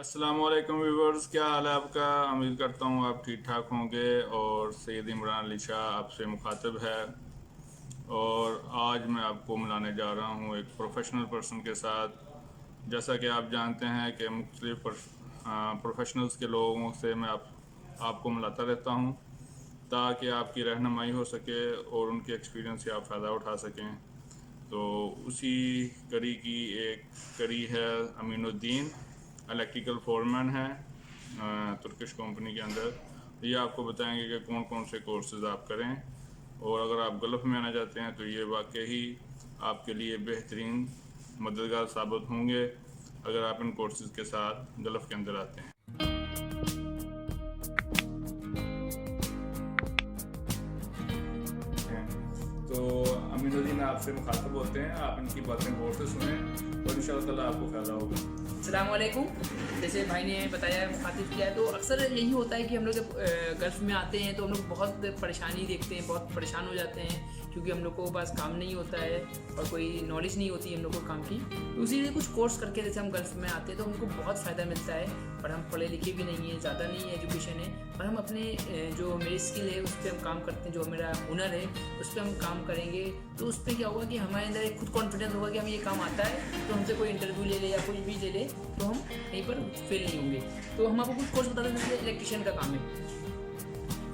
अस्सलामुअलैकुम व्यूवर्स, क्या हाल है आपका। उम्मीद करता हूँ आप ठीक ठाक होंगे। और सैयद इमरान अली शाह आपसे मुखातिब है। और आज मैं आपको मिलाने जा रहा हूँ एक प्रोफेशनल पर्सन के साथ। जैसा कि आप जानते हैं कि मुख्तलिफ प्रोफेशनल्स के लोगों से मैं आपको मिलाता रहता हूँ ताकि आपकी रहनुमाई हो सके और उनके एक्सपीरियंस से आप फ़ायदा उठा सकें। तो उसी कड़ी की एक कड़ी है अमीनुद्दीन, इलेक्ट्रिकल फोरमैन है तुर्किश कंपनी के अंदर। तो ये आपको बताएंगे कि कौन कौन से कोर्सेज आप करें, और अगर आप गल्फ़ में आना चाहते हैं तो ये वाकई ही आपके लिए बेहतरीन मददगार साबित होंगे अगर आप इन कोर्सेज के साथ गल्फ़ के अंदर आते हैं। तो अमीनुद्दीन आपसे मुखातब होते हैं, आप इनकी बातें गौर से सुने और इंशाअल्लाह ताला आपको फ़ायदा होगा। अस्सलाम वालेकुम। जैसे भाई ने बताया, मुखातिब किया है, तो अक्सर यही होता है कि हम लोग जब गल्फ़ में आते हैं तो हम लोग बहुत परेशानी देखते हैं, बहुत परेशान हो जाते हैं क्योंकि हम लोग को पास काम नहीं होता है और कोई नॉलेज नहीं होती है हम लोग को काम की। तो उसी लिए कुछ कोर्स करके जैसे हम गल्फ़ में आते हैं तो हमको बहुत फ़ायदा मिलता है। और हम पढ़े लिखे भी नहीं हैं, ज़्यादा नहीं है एजुकेशन है, पर हम अपने जो मेरी स्किल है उस पर हम काम करते हैं, जो मेरा हुनर है उस पर हम काम करेंगे। तो उस पर क्या होगा कि हमारे अंदर एक खुद कॉन्फिडेंस होगा कि हमें ये काम आता है, तो हमसे कोई इंटरव्यू ले ले या कुछ भी ले ले तो हम कहीं पर फेल नहीं होंगे। तो हम आपको कुछ कोर्स बता दें। जैसे इलेक्ट्रिशियन का काम है।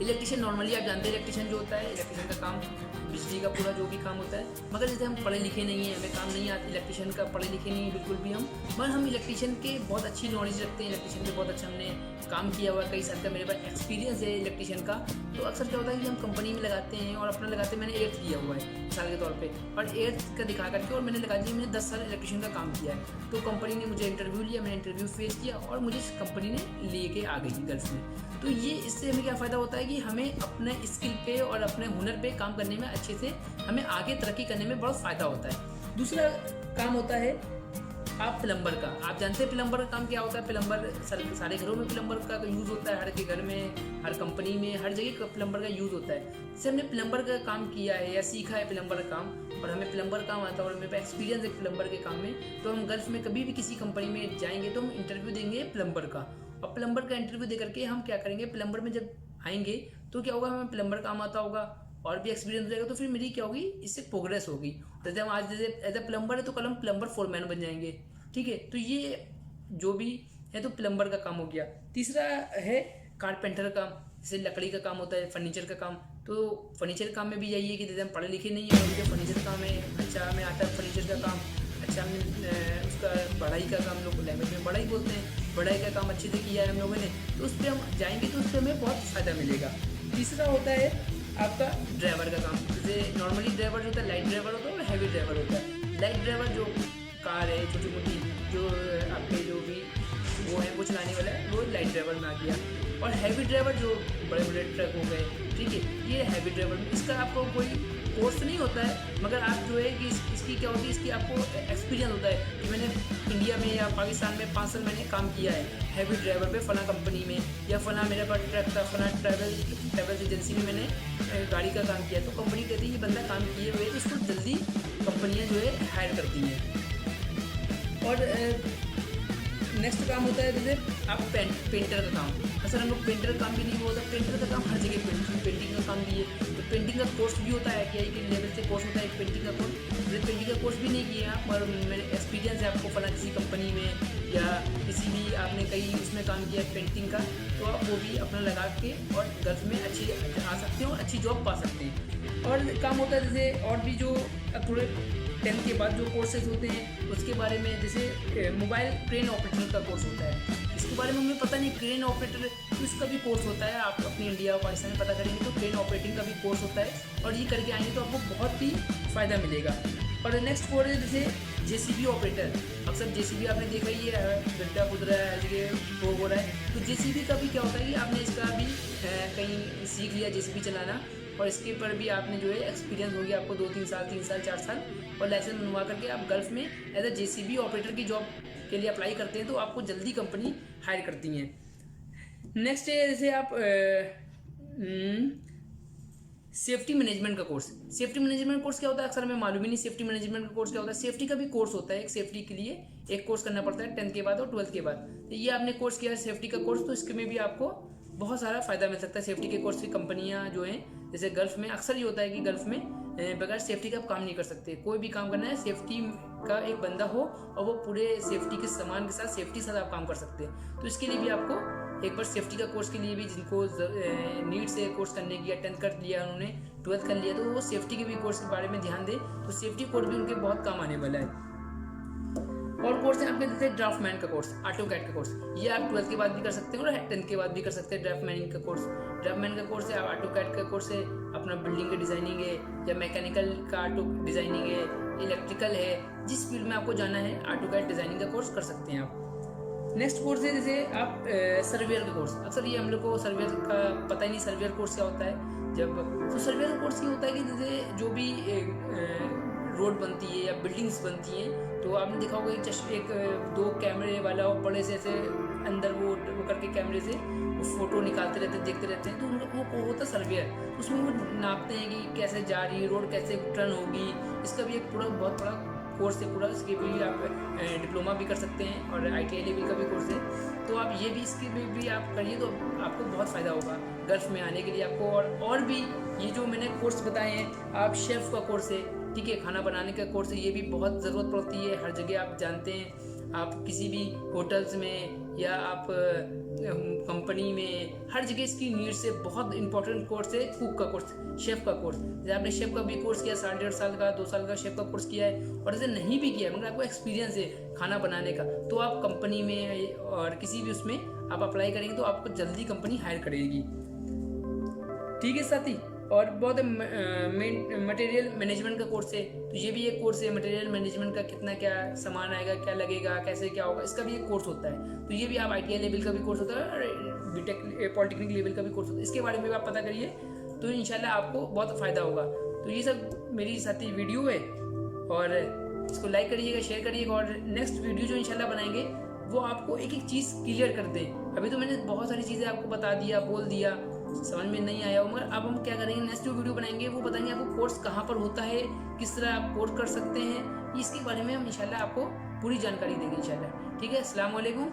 इलेक्ट्रिशियन नॉर्मली आप जानते हैं इलेक्ट्रिशियन जो होता है, इलेक्ट्रिशियन का काम बिजली का पूरा जो भी काम होता है। मगर जैसे हम पढ़े लिखे नहीं हैं, हमें काम नहीं आता इलेक्ट्रिशियन का, पढ़े लिखे नहीं है बिल्कुल भी हम, मगर हम इलेक्ट्रिशियन के बहुत अच्छी नॉलेज रखते हैं। इलेक्ट्रिशियन पे बहुत अच्छा हमने काम किया हुआ है, कई साल का मेरे पास एक्सपीरियंस है इलेक्ट्रिशियन का। तो अक्सर क्या होता है कि हम कंपनी में लगाते हैं और अपना लगाते हैं। मैंने 8th किया हुआ है साल के तौर पे, और 8th का दिखा करके और मैंने लगा दिया, मैंने 10 साल इलेक्ट्रिशियन का काम किया है। तो कंपनी ने मुझे इंटरव्यू लिया, मैंने इंटरव्यू फेस किया और मुझे कंपनी ने लेके आ गई गल्फ में। तो ये इससे हमें क्या फ़ायदा होता है कि हमें अपने स्किल पे और अपने हुनर पे काम करने में अच्छे से हमें आगे तरक्की करने में बहुत फ़ायदा होता है। दूसरा काम होता है आप प्लम्बर का। आप जानते हैं प्लम्बर का काम क्या होता है। प्लम्बर सारे घरों में प्लम्बर का यूज़ होता है, हर के घर में, हर कंपनी में, हर जगह प्लम्बर का यूज़ होता है। जैसे हमने प्लम्बर का काम किया है या सीखा है प्लम्बर का काम, और हमें प्लम्बर काम आता है और मेरे पास एक्सपीरियंस है प्लम्बर के काम में, तो हम गल्फ में कभी भी किसी कंपनी में जाएंगे तो हम इंटरव्यू देंगे प्लम्बर का। और प्लम्बर का इंटरव्यू दे करके हम क्या करेंगे, प्लम्बर में जब आएंगे तो क्या होगा, हमें प्लम्बर काम आता होगा और भी एक्सपीरियंस हो जाएगा। तो फिर मेरी क्या होगी, इससे प्रोग्रेस होगी। जैसे हम आज जैसे एज ए प्लम्बर है तो कल हम प्लम्बर फोरमैन बन जाएंगे। ठीक है, तो ये जो भी है तो प्लम्बर का काम हो गया। तीसरा है कारपेंटर का, जैसे लकड़ी का काम होता है, फर्नीचर का काम। तो फर्नीचर काम में भी यही है कि जैसे हम पढ़े लिखे नहीं है और जो फर्नीचर काम है अच्छा हमें आता है फर्नीचर का काम अच्छा, हमने उसका बढ़ाई का काम, लोग लैंग्वेज में बढ़ाई बोलते हैं, बढ़ाई का काम अच्छे से किया है हम लोगों ने, तो उस पर हम जाएंगे तो उस पर हमें बहुत फ़ायदा मिलेगा। तीसरा होता है आपका ड्राइवर का काम। जैसे नॉर्मली ड्राइवर जो होता है, लाइट ड्राइवर होता है और हैवी ड्राइवर होता है। लाइट ड्राइवर जो कार है, छोटी मोटी जो आपके जो भी वो है वो चलाने वाला है, वो लाइट ड्राइवर में आ गया। और हैवी ड्राइवर जो बड़े बड़े ट्रक हो गए, ठीक है, ये हैवी ड्राइवर में, इसका आपको कोई कोर्स नहीं होता है, मगर आप जो है कि इसकी क्या होती है, इसकी आपको एक्सपीरियंस होता है कि मैंने इंडिया में या पाकिस्तान में 5 साल मैंने काम किया है हैवी ड्राइवर पे, फला कंपनी में, या फला मेरे पास ट्रक था, फला ट्रैवल एजेंसी में मैंने गाड़ी का काम किया। तो कंपनी कहती है ये बंदा काम किए हुए तो उसको जल्दी कंपनियाँ जो है हायर करती हैं। और नेक्स्ट काम होता है जैसे आप पेंटर का काम। असल हम लोग पेंटर का काम भी नहीं होता, पेंटर का काम हर जगह पेंटिंग का काम भी है। तो पेंटिंग का कोर्स भी होता है, ITI के लेवल से कोर्स होता है एक पेंटिंग का कोर्स। जैसे पेंटिंग का कोर्स भी नहीं किया पर मेरे एक्सपीरियंस है आपको फला किसी कंपनी में या किसी भी आपने कहीं उसमें काम किया पेंटिंग का, तो आप वो भी अपना लगा के और गल्फ में अच्छी आ सकते हैं और अच्छी जॉब पा सकते हैं। और काम होता है जैसे और भी जो थोड़े 10th के बाद जो कोर्सेज होते हैं उसके बारे में, जैसे मोबाइल क्रेन ऑपरेटर का कोर्स होता है। इसके बारे में हमें पता नहीं, क्रेन ऑपरेटर इसका भी कोर्स होता है। आप अपनी इंडिया और पाकिस्तान में पता करेंगे तो क्रेन ऑपरेटिंग का भी कोर्स होता है, और ये करके आएंगे तो आपको बहुत ही फ़ायदा मिलेगा। और नेक्स्ट कोर्स है जैसे JCB ऑपरेटर। अक्सर JCB आपने देखा ही है, गड्ढा खुद रहा है, जगह वो हो रहा है, तो JCB का भी क्या होता है कि आपने इसका भी कहीं सीख लिया JCB चलाना, और इसके ऊपर भी आपने जो है एक्सपीरियंस हो गया आपको 2-3 साल, 3 साल, 4 साल, और लाइसेंस बनवा करके आप गल्फ में एज ए JCB ऑपरेटर की जॉब के लिए अप्लाई करते हैं तो आपको जल्दी कंपनी हायर करती हैं। नेक्स्ट है जैसे आप सेफ्टी मैनेजमेंट का कोर्स। सेफ्टी मैनेजमेंट कोर्स क्या होता है, अक्सर हमें मालूम ही नहीं सेफ्टी मैनेजमेंट का कोर्स क्या होता है। सेफ्टी का भी कोर्स होता है एक, सेफ्टी के लिए एक कोर्स करना पड़ता है 10th के बाद और 12th के बाद। तो ये आपने कोर्स किया सेफ्टी का कोर्स, तो इसके में भी आपको बहुत सारा फ़ायदा मिल सकता है। सेफ्टी के कोर्स की कंपनियाँ जो हैं, जैसे गल्फ़ में अक्सर ये होता है कि गल्फ़ में बगैर सेफ्टी का आप काम नहीं कर सकते। कोई भी काम करना है सेफ्टी का एक बंदा हो और वो पूरे सेफ्टी के सामान के साथ सेफ्टी के साथ आप काम कर सकते हैं। तो इसके लिए भी आपको एक बार सेफ्टी का कोर्स के लिए भी, जिनको नीड से कोर्स करने की या 10th कर लिया उन्होंने, 12th कर लिया, तो वो सेफ्टी के भी कोर्स के बारे में ध्यान दें। तो सेफ्टी कोर्स भी उनके बहुत काम आने वाला है। और कोर्स है आपके जैसे ड्राफ्टमैन का कोर्स, ऑटोकैड का कोर्स, ये आप 12th के बाद भी कर सकते हैं और 10th के बाद भी कर सकते हैं। ड्राफ्टमैन का कोर्स, ड्राफ्टमैन का कोर्स है, ऑटोकैड का कोर्स है, अपना बिल्डिंग की डिज़ाइनिंग है या मैकेनिकल का ऑटो डिज़ाइनिंग है, इलेक्ट्रिकल है, जिस फील्ड में आपको जाना है ऑटोकैड डिज़ाइनिंग का कोर्स कर सकते हैं आप। नेक्स्ट कोर्स है जैसे आप सर्वेयर का कोर्स। अक्सर ये हम लोग को सर्वेयर का पता ही नहीं, सर्वेयर कोर्स क्या होता है। जब तो सर्वेयर का कोर्स ये होता है कि जैसे जो भी रोड बनती है या बिल्डिंग्स बनती हैं, तो आपने देखा होगा एक 2 कैमरे वाला और बड़े से ऐसे अंदर वो करके कैमरे से वो फोटो निकालते रहते हैं, देखते रहते हैं, तो उनका वो होता है सर्वेयर। उसमें वो नापते हैं कि कैसे जा रही है रोड, कैसे टर्न होगी। इसका भी एक पूरा बहुत बड़ा कोर्स है पूरा। इसके भी आप डिप्लोमा भी कर सकते हैं और ITI लेवल का भी कोर्स है। तो आप ये भी इसके भी आप करिए तो आपको बहुत फ़ायदा होगा गल्फ में आने के लिए आपको। और भी ये जो मैंने कोर्स बताए हैं, आप शेफ़ का कोर्स है, ठीक है, खाना बनाने का कोर्स है, ये भी बहुत ज़रूरत पड़ती है हर जगह। आप जानते हैं, आप किसी भी होटल्स में या आप कंपनी में, हर जगह इसकी नीड्स है। बहुत इंपॉर्टेंट कोर्स है कुक का कोर्स, शेफ़ का कोर्स। जैसे आपने शेफ़ का भी कोर्स किया, 1.5 साल का 2 साल का शेफ़ का कोर्स किया है, और ऐसे नहीं भी किया मगर आपको एक्सपीरियंस है खाना बनाने का, तो आप कंपनी में और किसी भी उसमें आप अप्लाई करेंगे तो आपको जल्दी कंपनी हायर करेगी। ठीक है साथी। और बहुत मटेरियल मैनेजमेंट का कोर्स है, तो ये भी एक कोर्स है। मटेरियल मैनेजमेंट का कितना क्या सामान आएगा, क्या लगेगा, कैसे क्या होगा, इसका भी एक कोर्स होता है। तो ये भी आप ITI लेवल का भी कोर्स होता है और बीटेक पॉलिटेक्निक लेवल का भी कोर्स होता है। इसके बारे में भी आप पता करिए, तो इंशाल्लाह आपको बहुत फ़ायदा होगा। तो ये सब मेरी साथी वीडियो है, और इसको लाइक करिएगा, शेयर करिएगा, और नेक्स्ट वीडियो जो इंशाल्लाह बनाएंगे वो आपको एक एक चीज़ क्लियर कर दें। अभी तो मैंने बहुत सारी चीज़ें आपको बता दिया, बोल दिया, समझ में नहीं आया हो, मगर अब हम क्या करेंगे, नेक्स्ट जो वीडियो बनाएंगे वो बताएंगे आपको कोर्स कहाँ पर होता है, किस तरह आप कोर्स कर सकते हैं, इसके बारे में हम इंशाल्लाह आपको पूरी जानकारी देंगे इंशाल्लाह। ठीक है, अस्सलाम वालेकुम।